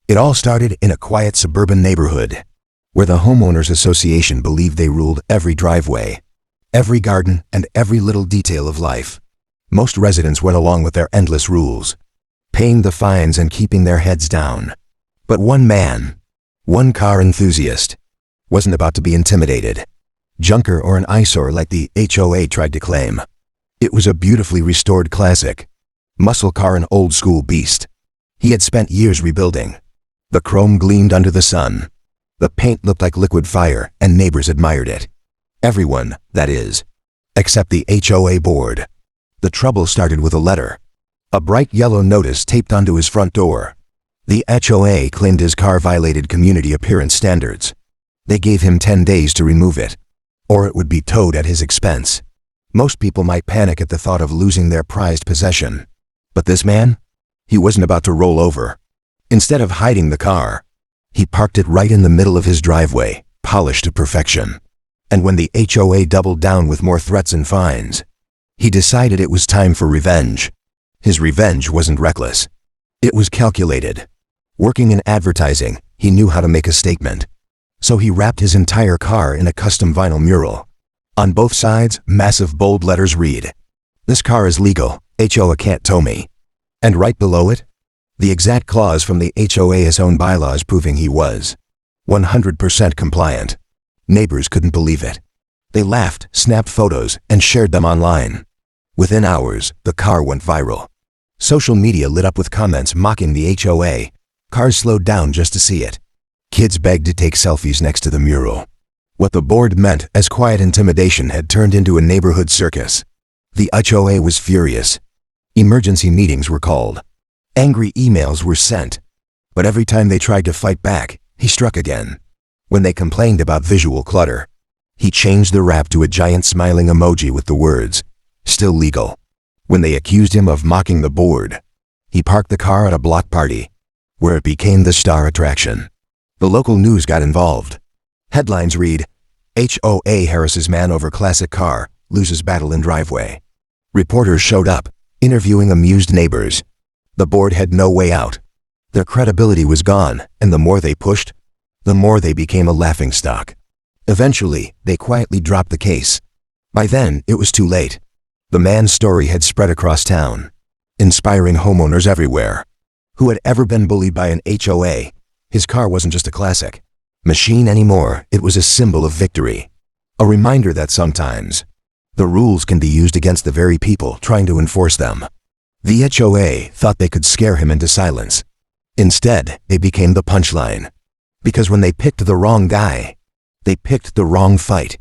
It all started in a quiet suburban neighborhood, where the homeowners association believed they ruled every driveway, every garden, and every little detail of life. Most residents went along with their endless rules, paying the fines and keeping their heads down. But one man, one car enthusiast, wasn't about to be intimidated, junker or an eyesore like the HOA tried to claim. It was a beautifully restored classic, muscle car, an old-school beast. He had spent years rebuilding. The chrome gleamed under the sun. The paint looked like liquid fire, and neighbors admired it. Everyone, that is, except the HOA board. The trouble started with a letter, a bright yellow notice taped onto his front door. The HOA claimed his car violated community appearance standards. They gave him 10 days to remove it, or it would be towed at his expense. Most people might panic at the thought of losing their prized possession. But this man? He wasn't about to roll over. Instead of hiding the car, he parked it right in the middle of his driveway, polished to perfection. And when the HOA doubled down with more threats and fines, he decided it was time for revenge. His revenge wasn't reckless. It was calculated. Working in advertising, he knew how to make a statement. So he wrapped his entire car in a custom vinyl mural. On both sides, massive bold letters read, "This car is legal, HOA can't tow me." And right below it, the exact clause from the HOA's own bylaws proving he was 100% compliant. Neighbors couldn't believe it. They laughed, snapped photos, and shared them online. Within hours, the car went viral. Social media lit up with comments mocking the HOA. Cars slowed down just to see it. Kids begged to take selfies next to the mural. What the board meant as quiet intimidation had turned into a neighborhood circus. The HOA was furious. Emergency meetings were called. Angry emails were sent. But every time they tried to fight back, he struck again. When they complained about visual clutter, he changed the wrap to a giant smiling emoji with the words, "Still legal." When they accused him of mocking the board, he parked the car at a block party, where it became the star attraction. The local news got involved. Headlines read, "HOA harasses man over classic car, loses battle in driveway." Reporters showed up, interviewing amused neighbors. The board had no way out. Their credibility was gone, and the more they pushed, the more they became a laughingstock. Eventually, they quietly dropped the case. By then, it was too late. The man's story had spread across town, inspiring homeowners everywhere. Who had ever been bullied by an HOA? His car wasn't just a classic machine anymore, it was a symbol of victory. A reminder that sometimes, the rules can be used against the very people trying to enforce them. The HOA thought they could scare him into silence. Instead, they became the punchline. Because when they picked the wrong guy, they picked the wrong fight.